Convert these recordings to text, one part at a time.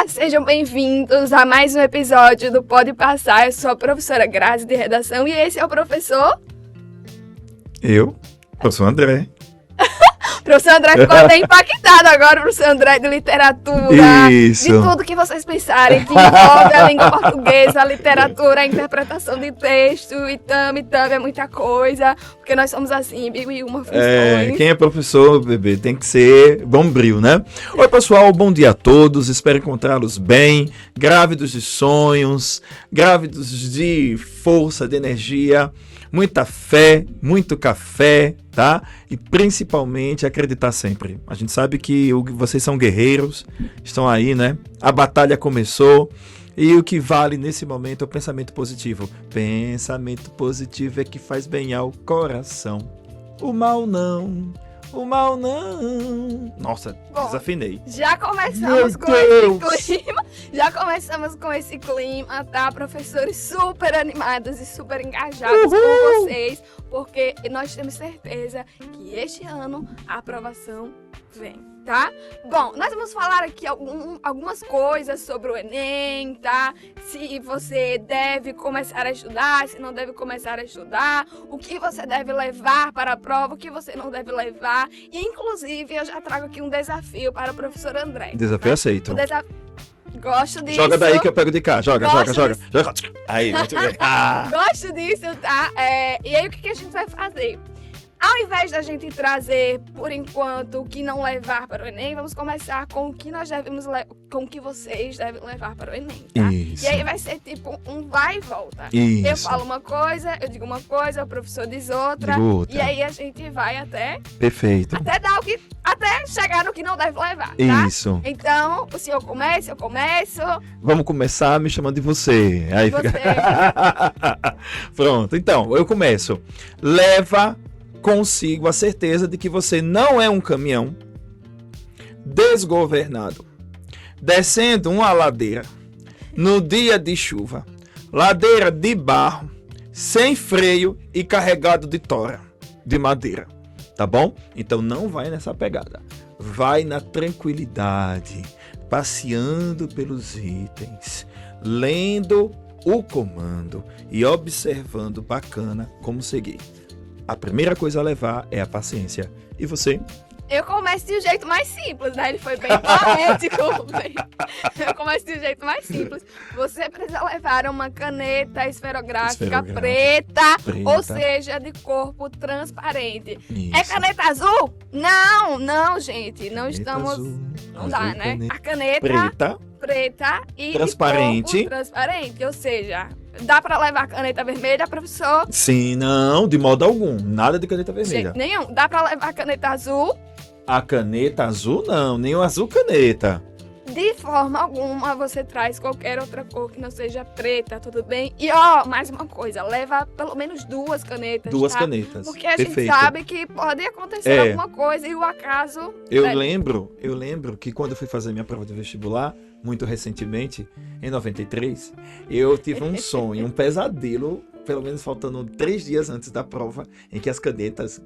sejam bem-vindos a mais um episódio do Pode Passar. Eu sou a professora Grazi de Redação e esse é o professor... Professor André. O professor André ficou até impactado agora, o professor André de literatura, Isso. de tudo que vocês pensarem, que envolve a língua portuguesa, a literatura, a interpretação de texto, e é muita coisa, porque nós somos assim, mil e uma funções. Quem é professor, bebê, tem que ser bombril, né? Oi, pessoal, bom dia a todos, espero encontrá-los bem, grávidos de sonhos, grávidos de força, de energia, muita fé, muito café, tá? E principalmente acreditar sempre. A gente sabe que vocês são guerreiros, estão aí, né? A batalha começou e o que vale nesse momento é o pensamento positivo. Pensamento positivo é que faz bem ao coração. O mal não. O mal não. Nossa, Bom, desafinei. Já começamos com esse clima, tá? Professores super animados e super engajados com vocês, porque nós temos certeza que este ano a aprovação vem, tá? Bom, nós vamos falar aqui algumas coisas sobre o Enem, tá? Se você deve começar a estudar, se não deve começar a estudar, o que você deve levar para a prova, o que você não deve levar. E, inclusive, eu já trago aqui um desafio para o professor André. Desafio aceito. Gosto disso. Joga daí que eu pego de cá. Joga. Aí, muito bem. Gosto disso, tá? E aí, o que a gente vai fazer? Ao invés da gente trazer, por enquanto, o que não levar para o Enem, vamos começar com o que nós com o que vocês devem levar para o Enem, tá? Isso. E aí vai ser tipo um vai e volta. Isso. Eu falo uma coisa, eu digo uma coisa, o professor diz outra. Digo outra. E aí a gente vai até Perfeito. até chegar no que não deve levar, tá? Isso. Então, o senhor começa, eu começo. Vamos começar me chamando de você. Aí Você. Pronto, então, eu começo. Leva consigo a certeza de que você não é um caminhão desgovernado, descendo uma ladeira no dia de chuva, ladeira de barro, sem freio e carregado de tora, de madeira, tá bom? Então não vai nessa pegada, vai na tranquilidade, passeando pelos itens, lendo o comando e observando bacana como seguir. A primeira coisa a levar é a paciência. E você? Eu começo de um jeito mais simples, né? Ele foi bem poético. Eu começo de um jeito mais simples. Você precisa levar uma caneta esferográfica preta, ou seja, de corpo transparente. Isso. É caneta azul? Não, gente. Não Caneta estamos... azul, não dá, né? caneta A caneta preta e transparente. de corpo transparente, ou seja... Dá pra levar caneta vermelha, professor? Sim, não, de modo algum. Nada de caneta De vermelha. jeito nenhum. Dá pra levar caneta azul? A caneta azul, não. Nem o azul caneta. De forma alguma, você traz qualquer outra cor que não seja preta, tudo bem? E, mais uma coisa. Leva pelo menos duas canetas, Duas tá? canetas. Porque a Perfeito. gente sabe que pode acontecer alguma coisa e o acaso... Eu lembro que quando eu fui fazer minha prova de vestibular, muito recentemente, em 93, eu tive um sonho, um pesadelo, pelo menos faltando 3 dias antes da prova, em que as canetas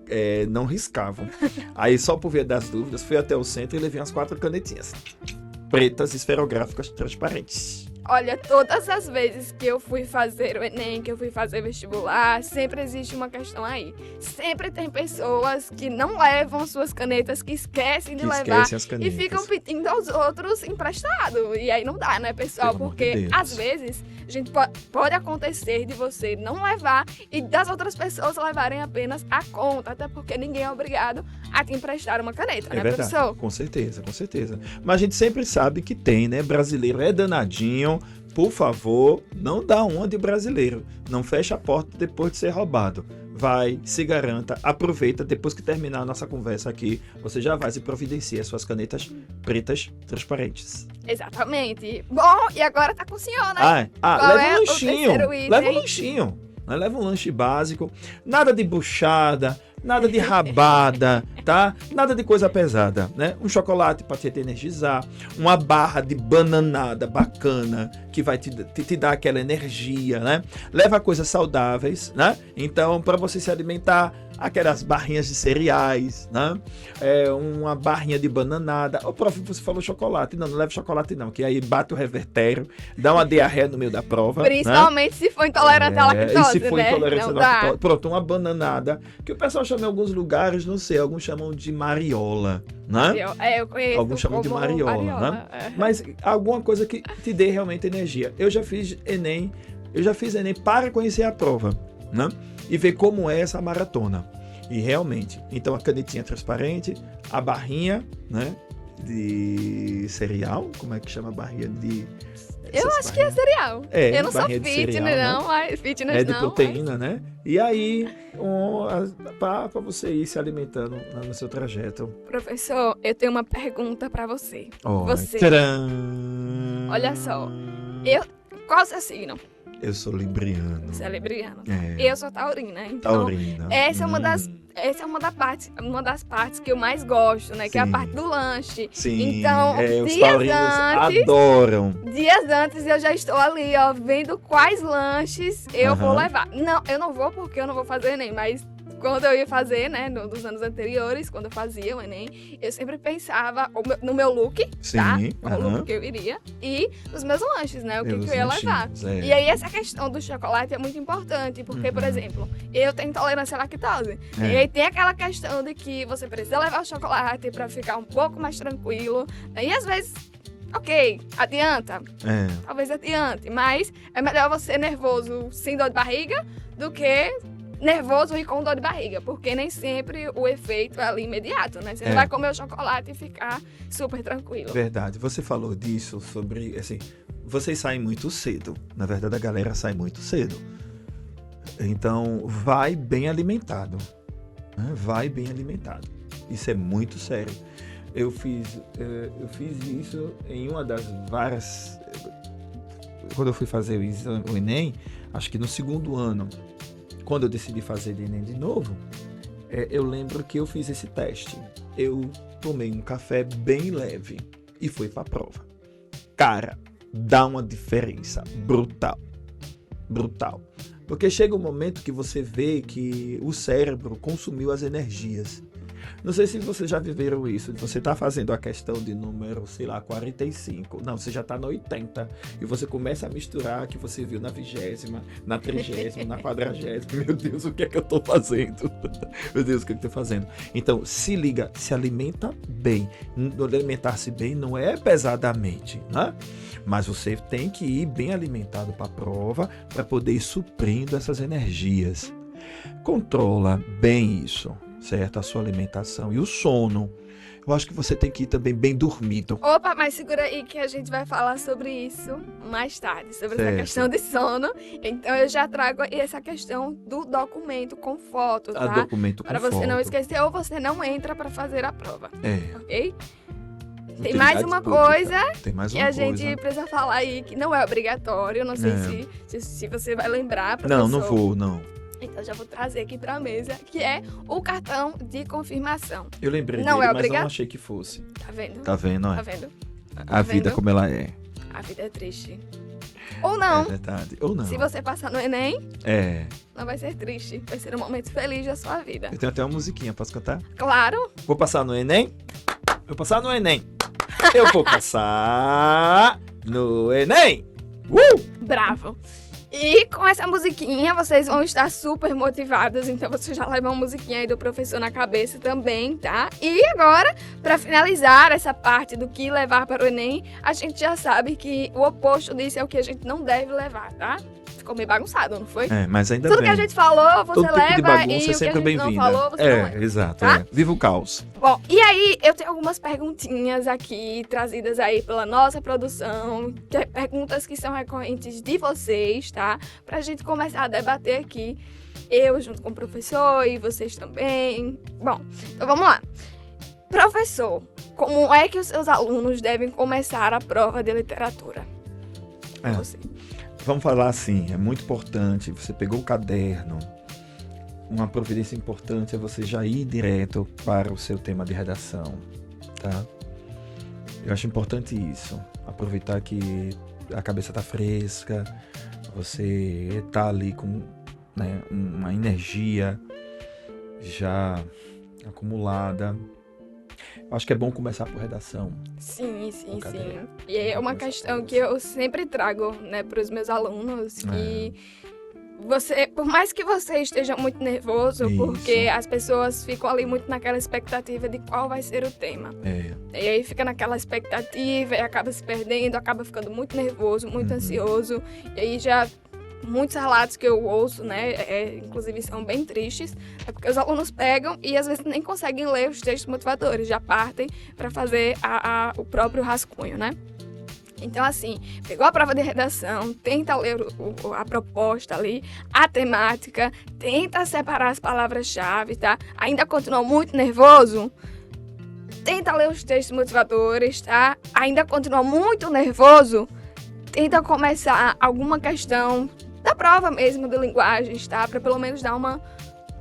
não riscavam. Aí, só por via das dúvidas, fui até o centro e levei umas 4 canetinhas pretas, esferográficas, transparentes. Olha, todas as vezes que eu fui fazer o Enem, que eu fui fazer vestibular, sempre existe uma questão aí. Sempre tem pessoas que não levam suas canetas, que esquecem de levar e ficam pedindo aos outros emprestado. E aí não dá, né, pessoal? Pelo amor de Porque Deus. às vezes a gente pode acontecer de você não levar e das outras pessoas levarem apenas a conta, até porque ninguém é obrigado a te emprestar uma caneta, né, verdade, professor? com certeza. Mas a gente sempre sabe que tem, né? Brasileiro é danadinho. Por favor, não dá uma de brasileiro. Não fecha a porta depois de ser roubado. Vai, se garanta, aproveita. Depois que terminar a nossa conversa aqui, você já vai se providenciar suas canetas pretas transparentes. Exatamente. Bom, e agora tá com o senhor, né? Leva é um o lanchinho. terceiro item? Leva um lanchinho. Leva um lanche básico. Nada de buchada, nada de rabada, tá? Nada de coisa pesada, né? Um chocolate para te energizar, uma barra de bananada bacana que vai te dar aquela energia, né? Leva coisas saudáveis, né? Então, para você se alimentar, aquelas barrinhas de cereais, né? Uma barrinha de bananada. Ô, prof, você falou chocolate. Não leve chocolate não, que aí bate o revertério, dá uma diarreia no meio da prova. Principalmente, né? Se for intolerante à lactose, e se for né? intolerante à lactose. Pronto, uma bananada, que o pessoal chama em alguns lugares, não sei, alguns chamam de mariola, né? Eu conheço. Alguns chamam de mariola, né? Mas alguma coisa que te dê realmente energia. Eu já fiz Enem para conhecer a prova, né? E ver como é essa maratona. E realmente, então a canetinha transparente, a barrinha, né, de cereal, como é que chama a barrinha de... Eu acho que é cereal. Eu não sou fitness, cereal, não, mas fitness é de proteína, né? E aí, para você ir se alimentando no seu trajeto. Professor, eu tenho uma pergunta para você. Tcharam! Olha só, qual é o seu signo? Eu sou libriano. Você é libriano. Eu sou taurina. Então, taurina. Essa é uma das partes que eu mais gosto, né? Sim. Que é a parte do lanche. Sim. Então, os taurinos adoram. Dias antes eu já estou ali, ó, vendo quais lanches eu vou levar. Não, eu não vou porque eu não vou fazer Enem, mas quando eu ia fazer, né, nos anos anteriores, quando eu fazia o Enem, eu sempre pensava no meu look, sim, tá? No look que eu iria e nos meus lanches, né? O que eu ia levar. E aí essa questão do chocolate é muito importante, porque, por exemplo, eu tenho intolerância à lactose. E aí tem aquela questão de que você precisa levar o chocolate pra ficar um pouco mais tranquilo. E às vezes... Ok, adianta. Talvez adiante, mas é melhor você nervoso sem dor de barriga do que nervoso e com dor de barriga, porque nem sempre o efeito é ali imediato, né? Você não vai comer o chocolate e ficar super tranquilo. Verdade. Você falou disso sobre, assim, vocês saem muito cedo. Na verdade, a galera sai muito cedo. Então, vai bem alimentado. Né? Vai bem alimentado. Isso é muito sério. Eu fiz isso em uma das várias... Quando eu fui fazer o Enem, acho que no segundo ano, quando eu decidi fazer o Enem de novo, eu lembro que eu fiz esse teste. Eu tomei um café bem leve e fui para a prova. Cara, dá uma diferença brutal. Brutal. Porque chega um momento que você vê que o cérebro consumiu as energias. Não sei se vocês já viveram isso. Você está fazendo a questão de número, sei lá, 45. Não, você já está na 80. E você começa a misturar que você viu na 20ª, na 30ª, na 40ª. Meu Deus, o que é que eu estou fazendo? Meu Deus, o que é que eu estou fazendo? Então, se liga, se alimenta bem. Alimentar-se bem não é pesadamente, né? Mas você tem que ir bem alimentado para a prova para poder ir suprindo essas energias. Controla bem isso. Certo? A sua alimentação e o sono. Eu acho que você tem que ir também bem dormido. Opa, mas segura aí que a gente vai falar sobre isso mais tarde, sobre essa questão de sono. Então eu já trago essa questão do documento com foto, tá? Documento com foto. Para você não esquecer ou você não entra para fazer a prova. Ok? Tem mais uma coisa que a gente precisa falar aí, que não é obrigatório. Não sei se você vai lembrar, professor. Não vou, não. Então já vou trazer aqui para a mesa, que é o cartão de confirmação. Eu lembrei dele, mas não achei que fosse. Tá vendo? Tá vendo, ó. Tá vendo? A vida como ela é. A vida é triste. Ou não. É verdade. Ou não. Se você passar no Enem, não vai ser triste. Vai ser um momento feliz da sua vida. Eu tenho até uma musiquinha, posso cantar? Claro. Vou passar no Enem? Vou passar no Enem. Eu vou passar no Enem. Bravo. E com essa musiquinha, vocês vão estar super motivados, então você já leva uma musiquinha aí do professor na cabeça também, tá? E agora, para finalizar essa parte do que levar para o Enem, a gente já sabe que o oposto disso é o que a gente não deve levar, tá? Ficou meio bagunçado, não foi? Mas ainda Tudo bem. que a gente falou, você todo leva, tipo de bagunça e é o que a sempre gente não bem-vinda. falou, você não leva. Exato, tá? Viva o caos. Bom, e aí eu tenho algumas perguntinhas aqui, trazidas aí pela nossa produção, perguntas que são recorrentes de vocês, tá? Pra gente começar a debater aqui, eu junto com o professor e vocês também. Bom, então vamos lá. Professor, como é que os seus alunos devem começar a prova de literatura? Vamos falar assim, é muito importante, você pegou o caderno, uma providência importante é você já ir direto para o seu tema de redação, tá? Eu acho importante isso, aproveitar que a cabeça tá fresca, você tá ali com, né, uma energia já acumulada. Eu acho que é bom começar por redação. Sim. Brincadeira. E é uma Começar questão por que eu sempre trago, né, para os meus alunos, que por mais que você esteja muito nervoso, Isso. porque as pessoas ficam ali muito naquela expectativa de qual vai ser o tema. E aí fica naquela expectativa e acaba se perdendo, acaba ficando muito nervoso, muito ansioso. E aí já muitos relatos que eu ouço, né, inclusive são bem tristes, é porque os alunos pegam e às vezes nem conseguem ler os textos motivadores, já partem para fazer o próprio rascunho, né? Então, assim, pegou a prova de redação, tenta ler a proposta ali, a temática, tenta separar as palavras-chave, tá? Ainda continua muito nervoso? Tenta ler os textos motivadores, tá? Ainda continua muito nervoso? Tenta começar alguma questão da prova mesmo de linguagens, tá? Para pelo menos dar uma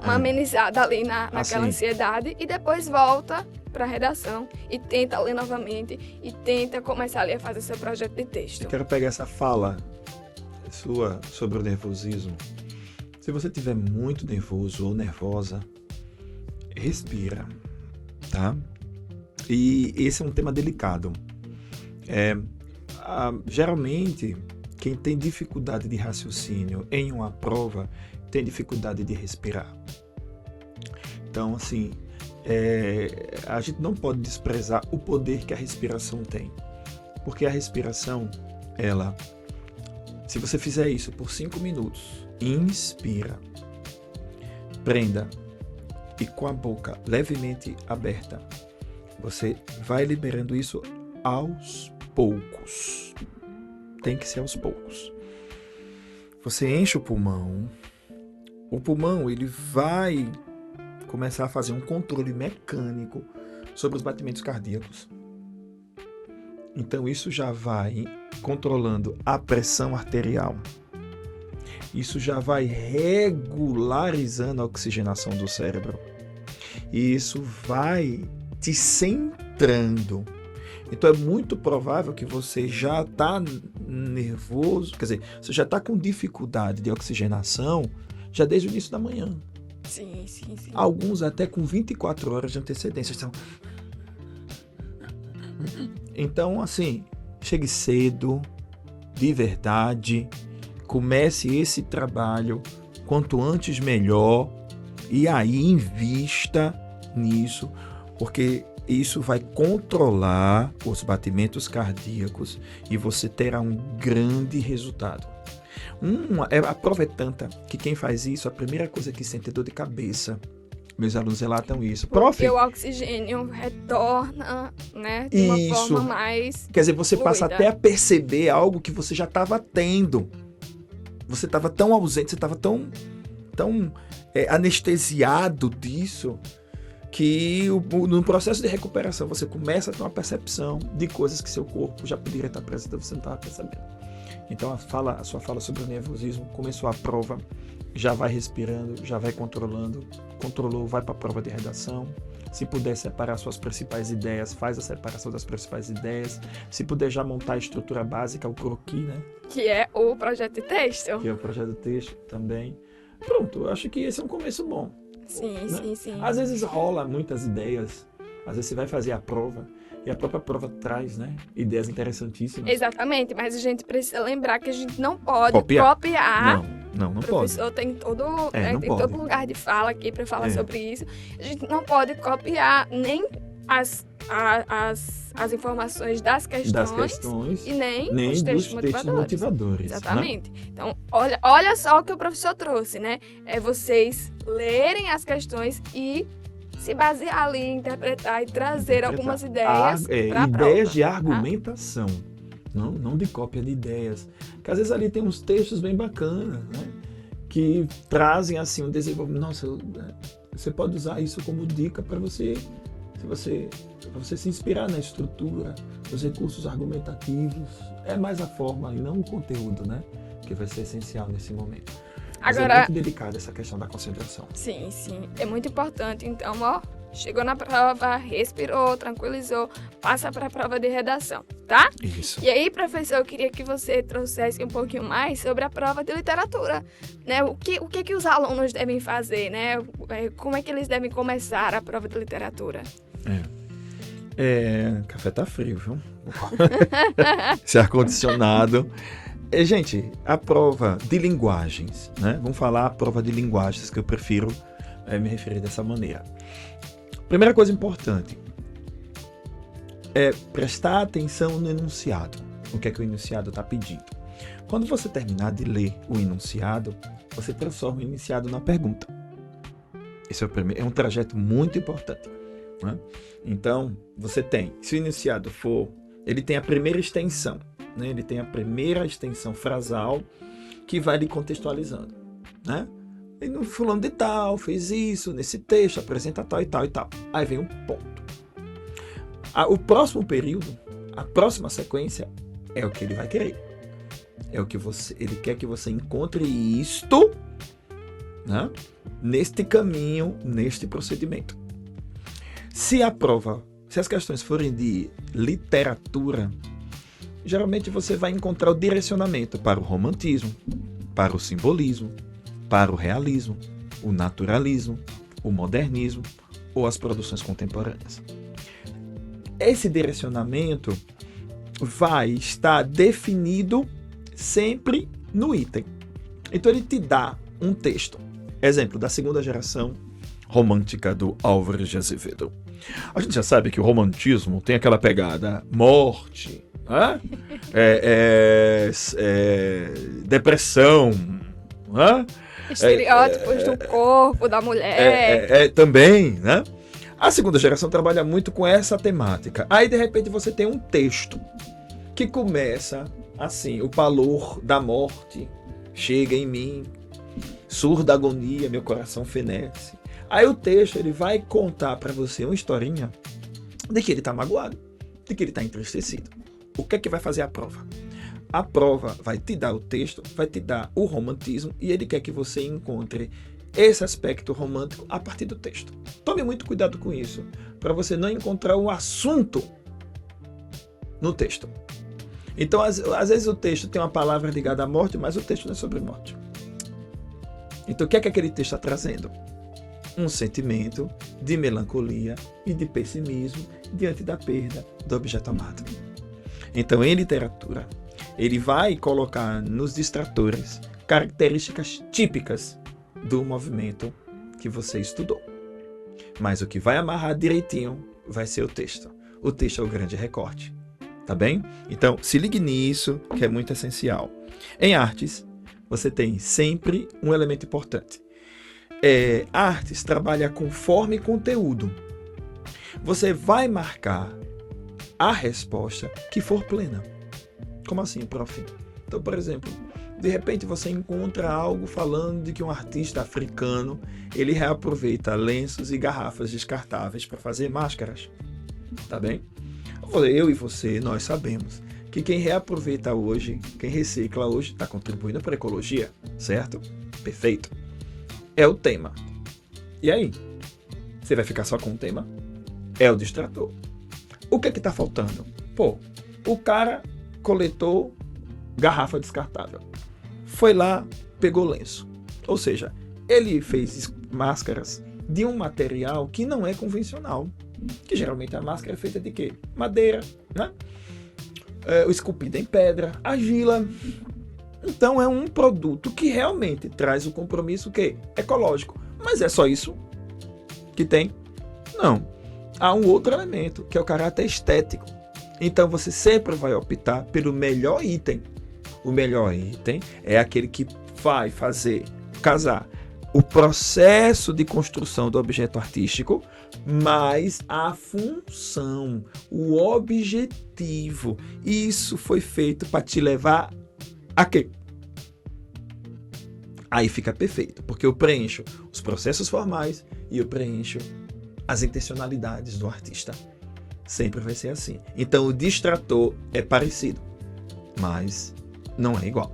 amenizada ali naquela ansiedade e depois volta para a redação e tenta ler novamente e tenta começar ali a fazer seu projeto de texto. Eu quero pegar essa fala sua sobre o nervosismo. Se você estiver muito nervoso ou nervosa, respira, tá? E esse é um tema delicado. Geralmente, quem tem dificuldade de raciocínio em uma prova tem dificuldade de respirar. Então, assim, a gente não pode desprezar o poder que a respiração tem. Porque a respiração, se você fizer isso por 5 minutos, inspira, prenda e com a boca levemente aberta, você vai liberando isso aos poucos. Tem que ser aos poucos. Você enche o pulmão ele vai começar a fazer um controle mecânico sobre os batimentos cardíacos. Então isso já vai controlando a pressão arterial. Isso já vai regularizando a oxigenação do cérebro. E isso vai te centrando. Então é muito provável que você já está nervoso, quer dizer, você já está com dificuldade de oxigenação já desde o início da manhã. Sim. Alguns até com 24 horas de antecedência. Então, assim, chegue cedo, de verdade, comece esse trabalho quanto antes melhor e aí invista nisso, porque isso vai controlar os batimentos cardíacos e você terá um grande resultado. A prova é tanta que quem faz isso, a primeira coisa que sente é dor de cabeça. Meus alunos relatam isso. Porque o oxigênio retorna, né, de uma forma mais Quer dizer, você fluida. passa até a perceber algo que você já estava tendo. Você estava tão ausente, você estava tão anestesiado disso, que no processo de recuperação você começa a ter uma percepção de coisas que seu corpo já poderia estar apresentando, você não estava percebendo. Então a sua fala sobre o nervosismo, começou a prova, já vai respirando, já vai controlando, controlou, vai para a prova de redação. Se puder separar suas principais ideias, faz a separação das principais ideias. Se puder já montar a estrutura básica, o croquis, né? Que é o projeto de texto. Que é o projeto de texto também. Pronto, eu acho que esse é um começo bom. Sim. Às vezes rola muitas ideias, às vezes você vai fazer a prova e a própria prova traz, né, ideias interessantíssimas. Exatamente, mas a gente precisa lembrar que a gente não pode copiar. Não o pode. professor tem todo lugar de fala aqui para falar sobre isso. A gente não pode copiar nem as informações das questões e nem os textos motivadores. Exatamente. Né? Então, olha só o que o professor trouxe, né? É vocês lerem as questões e se basear ali, interpretar e trazer algumas ideias para a prova. Ideias de argumentação, não de cópia de ideias. Porque às vezes ali tem uns textos bem bacanas, né? Que trazem assim um desenvolvimento. Nossa, você pode usar isso como dica para você se inspirar na estrutura, nos recursos argumentativos. É mais a forma e não o conteúdo, né? Que vai ser essencial nesse momento. Mas Agora, é muito delicada essa questão da concentração. sim, é muito importante. Então, ó, chegou na prova, respirou, tranquilizou, passa para a prova de redação, tá? Isso. E aí, professor, eu queria que você trouxesse um pouquinho mais sobre a prova de literatura, né? O que os alunos devem fazer, né? Como é que eles devem começar a prova de literatura? Café tá frio, viu? Esse ar-condicionado. Gente, a prova de linguagens, né? Vamos falar a prova de linguagens, que eu prefiro me referir dessa maneira. Primeira coisa importante é prestar atenção no enunciado. O que é que o enunciado está pedindo? Quando você terminar de ler o enunciado, você transforma o enunciado na pergunta. Esse é um trajeto muito importante, né? Então, você tem, se o enunciado for, ele tem a primeira extensão, né? Ele tem a primeira extensão frasal que vai lhe contextualizando, né? E no fulano de tal, fez isso, nesse texto, apresenta tal e tal e tal. Aí vem um ponto. O próximo período, a próxima sequência, é o que ele vai querer. É o que ele quer que você encontre isto, né? Neste caminho, neste procedimento. Se as questões forem de literatura, geralmente você vai encontrar o direcionamento para o romantismo, para o simbolismo, para o realismo, o naturalismo, o modernismo ou as produções contemporâneas. Esse direcionamento vai estar definido sempre no item. Então ele te dá um texto. Exemplo, da segunda geração romântica do Álvares de Azevedo. A gente já sabe que o romantismo tem aquela pegada morte, né? Depressão, né? Estereótipos do corpo da mulher. Também, né? A segunda geração trabalha muito com essa temática. Aí, de repente, você tem um texto que começa assim: o palor da morte chega em mim, surda agonia, meu coração fenece. Aí o texto ele vai contar para você uma historinha de que ele está magoado, de que ele está entristecido. O que é que vai fazer a prova? A prova vai te dar o texto, vai te dar o romantismo e ele quer que você encontre esse aspecto romântico a partir do texto. Tome muito cuidado com isso, para você não encontrar um assunto no texto. Então, às vezes o texto tem uma palavra ligada à morte, mas o texto não é sobre morte. Então, o que é que aquele texto está trazendo? Um sentimento de melancolia e de pessimismo diante da perda do objeto amado. Então, em literatura, ele vai colocar nos distratores características típicas do movimento que você estudou. Mas o que vai amarrar direitinho vai ser o texto. O texto é o grande recorte, tá bem? Então, se ligue nisso, que é muito essencial. Em artes, você tem sempre um elemento importante. Artes trabalha com forma e conteúdo. Você vai marcar a resposta que for plena. Como assim, prof? Então, por exemplo, de repente você encontra algo falando de que um artista africano ele reaproveita lenços e garrafas descartáveis para fazer máscaras. Tá bem? Eu e você, nós sabemos que quem reaproveita hoje, quem recicla hoje, está contribuindo para a ecologia, certo? Perfeito. É o tema. E aí? Você vai ficar só com o tema? É o distrator. O que é que tá faltando? O cara coletou garrafa descartável. Foi lá, pegou lenço. Ou seja, ele fez máscaras de um material que não é convencional. Que geralmente a máscara é feita de quê? Madeira, né? Esculpida em pedra, argila. Então é um produto que realmente traz o compromisso que ecológico. Mas é só isso que tem? Não. Há um outro elemento, que é o caráter estético. Então você sempre vai optar pelo melhor item. O melhor item é aquele que vai casar o processo de construção do objeto artístico, mais a função, o objetivo. Isso foi feito para te levar a quê? Aí fica perfeito, porque eu preencho os processos formais e eu preencho as intencionalidades do artista. Sempre vai ser assim. Então o distrator é parecido, mas não é igual.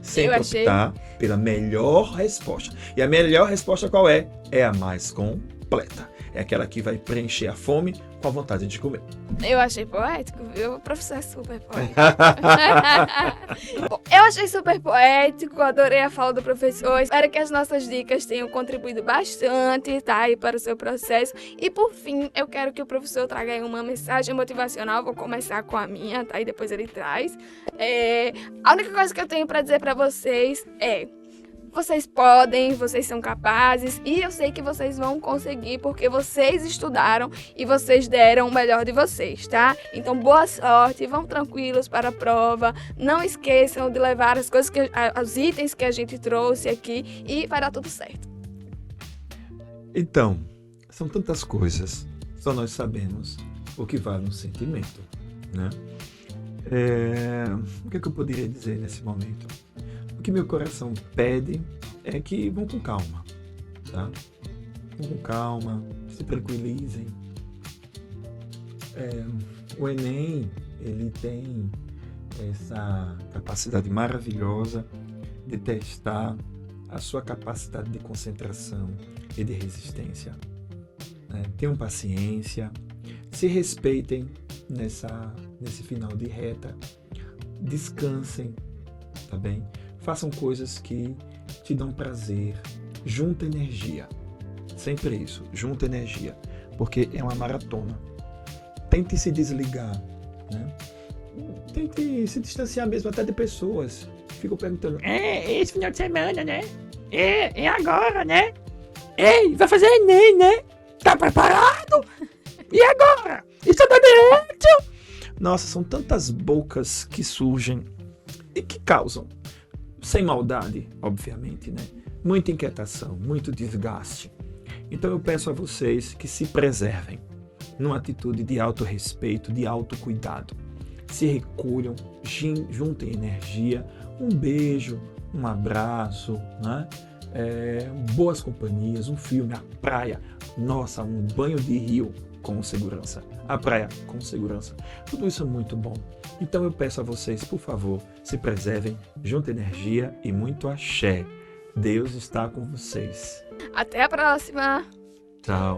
Sempre optar pela melhor resposta. E a melhor resposta qual é? É a mais completa. É aquela que vai preencher a fome com a vontade de comer. Eu achei poético, viu? O professor é super poético. Bom, eu achei super poético, adorei a fala do professor. Espero que as nossas dicas tenham contribuído bastante, tá? Aí para o seu processo. E por fim, eu quero que o professor traga aí uma mensagem motivacional. Vou começar com a minha, tá? E depois ele traz. A única coisa que eu tenho para dizer para vocês é: vocês podem, vocês são capazes e eu sei que vocês vão conseguir porque vocês estudaram e vocês deram o melhor de vocês, tá? Então, boa sorte, vão tranquilos para a prova, não esqueçam de levar as coisas, os itens que a gente trouxe aqui e vai dar tudo certo. Então, são tantas coisas, só nós sabemos o que vale um sentimento, né? O que é que eu poderia dizer nesse momento? O que meu coração pede é que vão com calma, tá? Vão com calma, se tranquilizem. O Enem, ele tem essa capacidade maravilhosa de testar a sua capacidade de concentração e de resistência. Tenham paciência, se respeitem nesse final de reta, descansem, tá bem? Façam coisas que te dão prazer, junta energia, sempre isso, junta energia, porque é uma maratona. Tente se desligar, né? Tente se distanciar mesmo até de pessoas que ficam perguntando: esse final de semana, né? É agora, né? Ei, vai fazer Enem, né? Tá preparado? E agora? Está direito? Nossa, são tantas bocas que surgem e que causam, sem maldade, obviamente, né? Muita inquietação, muito desgaste. Então eu peço a vocês que se preservem numa atitude de autorrespeito, de autocuidado. Se recolham, juntem energia, um beijo, um abraço, né? Boas companhias, um filme, a praia, nossa, um banho de rio com segurança, a praia com segurança, tudo isso é muito bom. Então eu peço a vocês, por favor, se preservem, juntem energia e muito axé. Deus está com vocês. Até a próxima! Tchau.